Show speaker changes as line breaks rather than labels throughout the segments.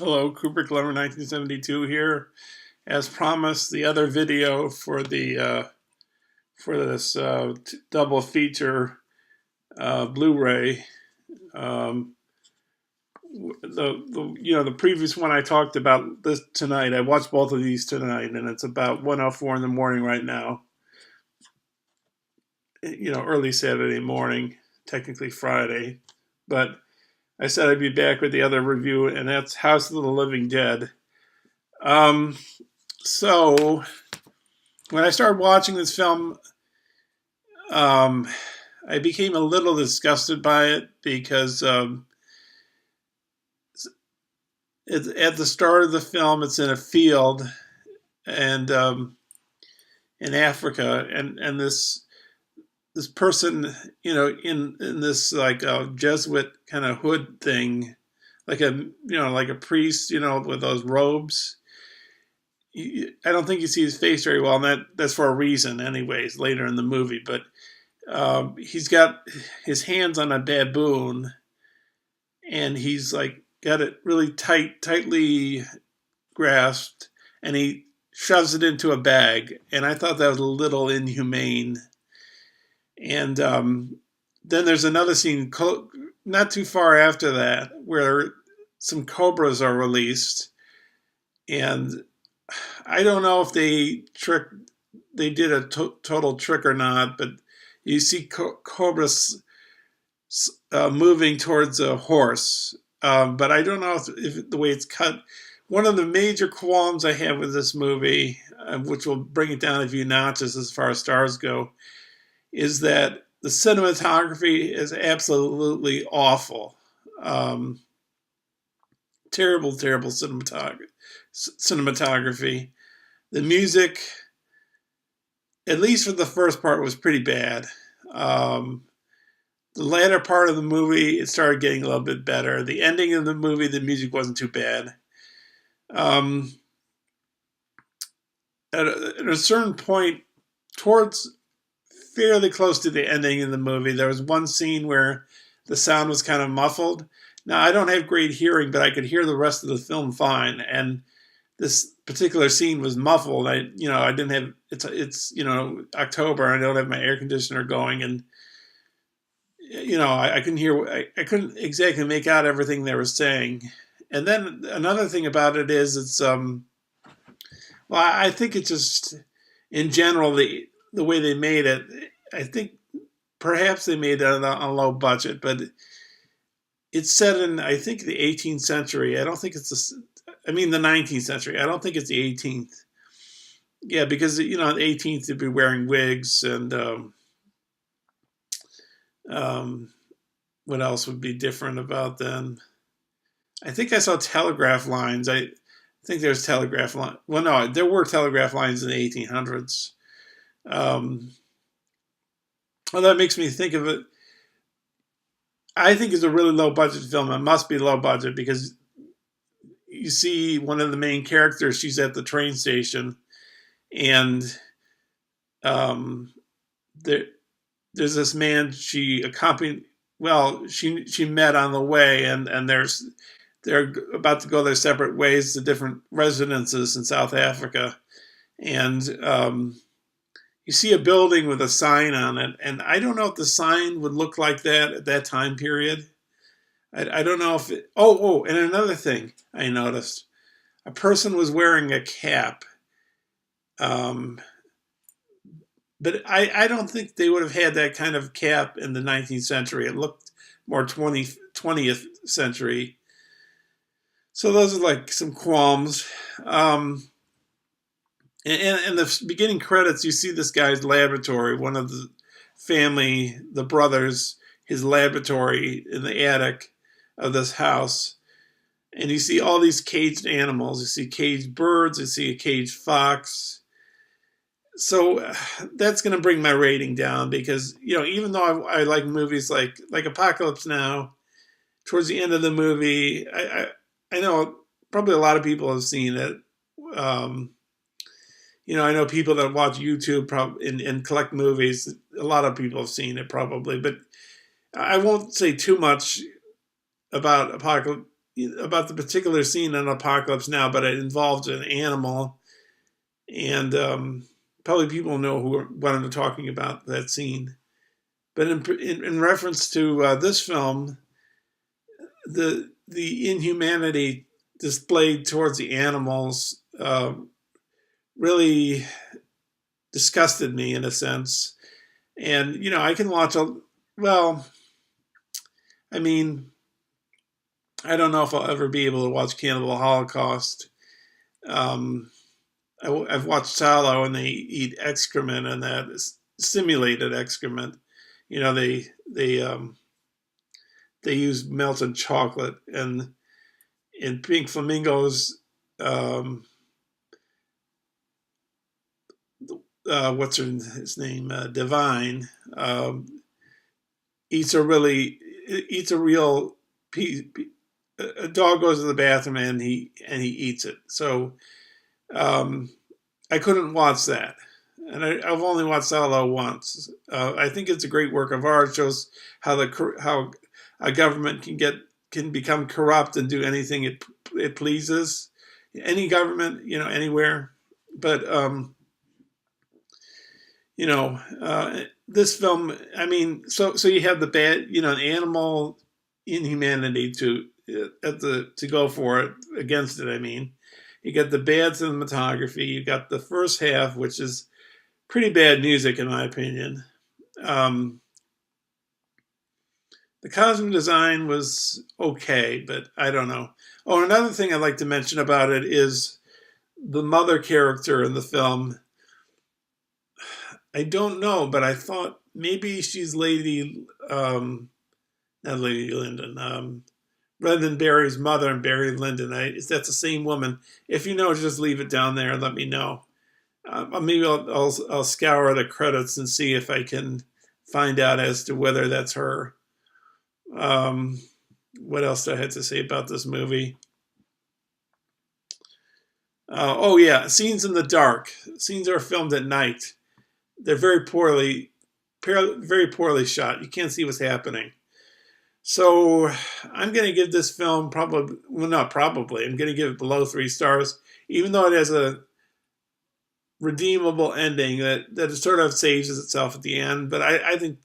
Hello, Cooper Glover 1972 here. As promised, the other video for this double feature Blu-ray. Um, the previous one I talked about this tonight. I watched both of these tonight, and it's about 1:04 in the morning right now. Early Saturday morning, technically Friday, but I said I'd be back with the other review, and that's House of the Living Dead. So when I started watching this film, I became a little disgusted by it because at the start of the film, it's in a field and in Africa, and this person, in this like a Jesuit kind of hood thing, like a priest, with those robes. I don't think you see his face very well, and that's for a reason, anyways, later in the movie. But he's got his hands on a baboon, and he's like got it really tightly grasped, and he shoves it into a bag. And I thought that was a little inhumane. And then there's another scene not too far after that where some cobras are released, and I don't know if they did a total trick or not, but you see cobras moving towards a horse. But I don't know if the way it's cut. One of the major qualms I have with this movie, which will bring it down a few notches as far as stars go, is that the cinematography is absolutely awful. Terrible cinematography. The music, at least for the first part, was pretty bad. The latter part of the movie, it started getting a little bit better. The ending of the movie, the music wasn't too bad. At a certain point, towards fairly close to the ending of the movie, there was one scene where the sound was kind of muffled. Now, I don't have great hearing, but I could hear the rest of the film fine. And this particular scene was muffled. I didn't have, it's October, and I don't have my air conditioner going, and I couldn't hear. I couldn't exactly make out everything they were saying. And then another thing about it is I think it's just in general the way they made it. I think perhaps they made it on a low budget, but it's set in, I think, the 18th century. I don't think it's the 19th century. I don't think it's the 18th. Yeah, because the 18th they'd be wearing wigs, and what else would be different about then? I think I saw telegraph lines. I think there's telegraph lines. Well, no, there were telegraph lines in the 1800s. Well, that makes me think of it. I think it's a really low budget film. It must be low budget because you see one of the main characters. She's at the train station, and there's this man she accompanied. Well, she met on the way, and they're about to go their separate ways to different residences in South Africa, and you see a building with a sign on it, and I don't know if the sign would look like that at that time period. I don't know if it... and another thing I noticed. A person was wearing a cap. But I don't think they would have had that kind of cap in the 19th century. It looked more 20th century. So those are like some qualms. In the beginning credits, you see this guy's laboratory, one of the family, the brothers, his laboratory in the attic of this house. And you see all these caged animals. You see caged birds. You see a caged fox. So that's going to bring my rating down because, even though I like movies like Apocalypse Now, towards the end of the movie, I know probably a lot of people have seen it. I know people that watch YouTube and collect movies. A lot of people have seen it probably, but I won't say too much about about the particular scene in Apocalypse Now, but it involved an animal, and probably people know what I'm talking about, that scene. But in reference to this film, the inhumanity displayed towards the animals really disgusted me in a sense. And I can watch well. I mean, I don't know if I'll ever be able to watch Cannibal Holocaust. Um, I've watched Salo, and they eat excrement, and that is simulated excrement. They use melted chocolate, and in Pink Flamingos, um, what's his name? Divine eats a real piece. A dog goes to the bathroom, and he eats it. So um, I couldn't watch that, and I've only watched Salo once. I think it's a great work of art. It shows how a government can become corrupt and do anything it pleases. Any government, anywhere. But this film. I mean, so you have the bad, an animal inhumanity to go for it against it. I mean, you got the bad cinematography. You got the first half, which is pretty bad music in my opinion. Um, the costume design was okay, but I don't know. Oh, another thing I'd like to mention about it is the mother character in the film. I don't know, but I thought maybe she's not Lady Lyndon, Brendan Barry's mother and Barry Lyndon. Is that the same woman? If you know, just leave it down there and let me know. Maybe I'll scour the credits and see if I can find out as to whether that's her. What else do I have to say about this movie? Oh yeah, scenes in the dark. Scenes are filmed at night. They're very poorly shot. You can't see what's happening. So I'm going to give this film probably, well, not probably, I'm going to give it below 3 stars, even though it has a redeemable ending that it sort of saves itself at the end. But I think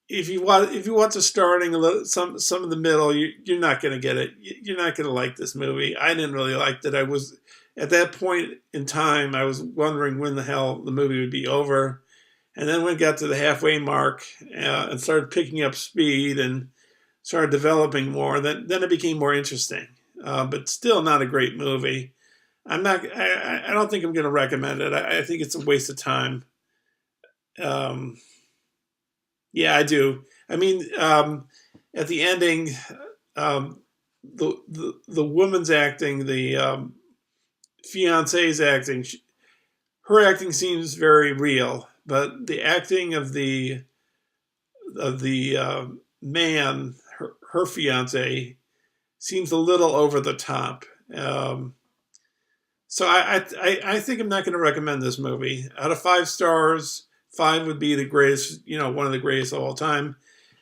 if you want the starting, some of the middle, you're not going to get it. You're not going to like this movie. I didn't really like it. I was at that point in time, I was wondering when the hell the movie would be over. And then when it got to the halfway mark and started picking up speed and started developing more, then it became more interesting. But still not a great movie. I'm not. I don't think I'm going to recommend it. I think it's a waste of time. Um, yeah, I do. I mean, at the ending, the woman's acting, the fiance's acting, her acting seems very real, but the acting of the man, her fiance, seems a little over the top. So I think I'm not going to recommend this movie. Out of 5 stars, 5 would be the greatest, one of the greatest of all time.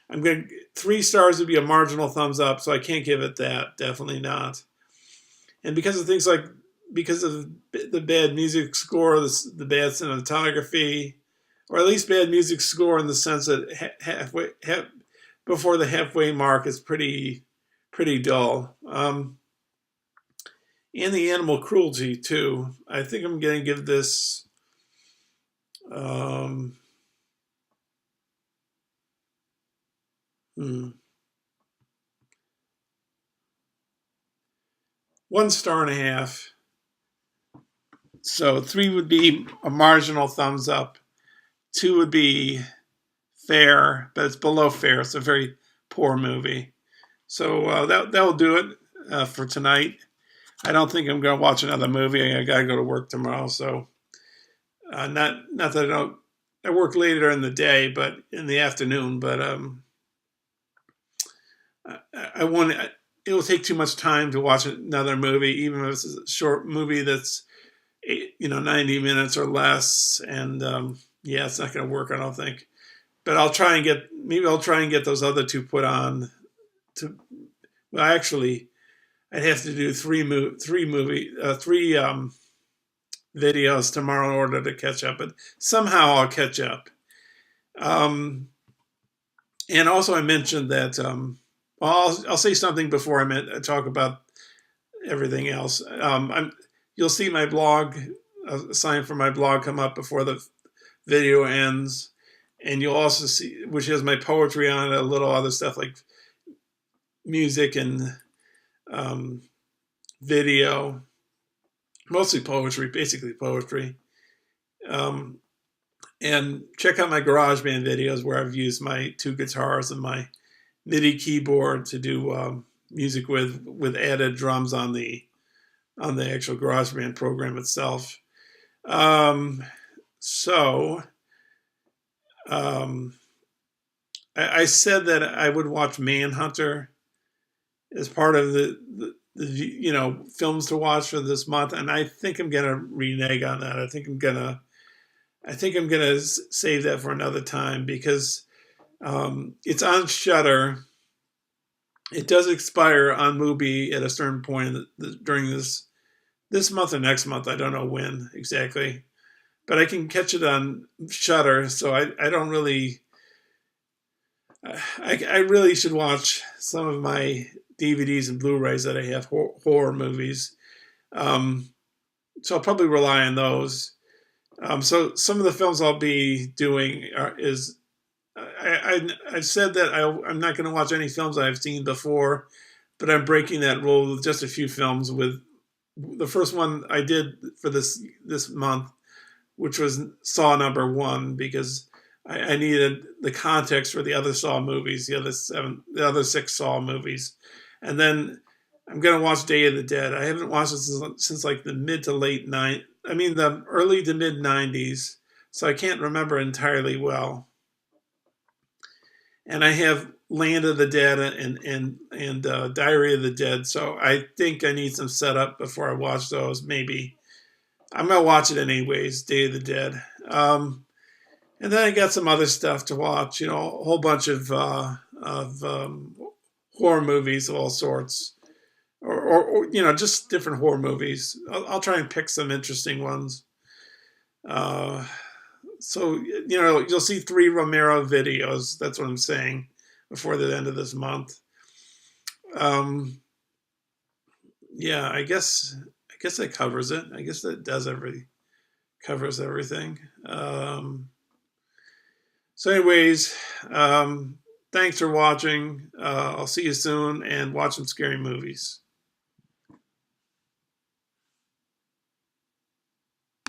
3 stars would be a marginal thumbs up, so I can't give it that. Definitely not. And because of the bad music score, the bad cinematography, or at least bad music score in the sense that before the halfway mark is pretty dull. And the animal cruelty too. I think I'm going to give this. Um, hmm, 1.5 stars. So 3 would be a marginal thumbs up. 2 would be fair, but it's below fair. It's a very poor movie. So that will do it for tonight. I don't think I'm going to watch another movie. I got to go to work tomorrow. So not that I don't. I work later in the day, but in the afternoon. But I want. It will take too much time to watch another movie, even if it's a short movie that's 90 minutes or less. And yeah, it's not going to work, I don't think. But I'll try and get those other 2 put on to Well, actually, I'd have to do three videos tomorrow in order to catch up, but somehow I'll catch up. Um, and also, I mentioned that. Well, I'll say something before I talk about everything else. You'll see my blog, a sign for my blog come up before the video ends, and you'll also see, which has my poetry on it, a little other stuff like music and um, video, mostly poetry, basically poetry. Um, and check out my GarageBand videos where I've used my two guitars and my MIDI keyboard to do music with added drums on the actual GarageBand program itself. Um, so um, I said that I would watch Manhunter as part of the films to watch for this month, and I think I'm gonna renege on that. I think I'm gonna save that for another time because it's on Shutter. It does expire on Mubi at a certain point during this month or next month. I don't know when exactly, but I can catch it on Shutter. So I don't really. I really should watch some of my DVDs and Blu-rays that I have horror movies. So I'll probably rely on those. So some of the films I'll be doing is I've said that I'm not going to watch any films I've seen before, but I'm breaking that rule with just a few films. With the first one I did for this month, which was Saw #1, because I needed the context for the other Saw movies, the other 6 Saw movies, and then I'm gonna watch Day of the Dead. I haven't watched it since like the mid to late the early to mid '90s, so I can't remember entirely well. And I have Land of the Dead and Diary of the Dead, so I think I need some setup before I watch those. Maybe I'm gonna watch it anyways. Day of the Dead. And then I got some other stuff to watch. A whole bunch of horror movies of all sorts, or just different horror movies. I'll try and pick some interesting ones. Uh, so you'll see 3 Romero videos. That's what I'm saying before the end of this month. Yeah, I guess that covers it. I guess that covers everything. So, anyways, thanks for watching. I'll see you soon, and watch some scary movies.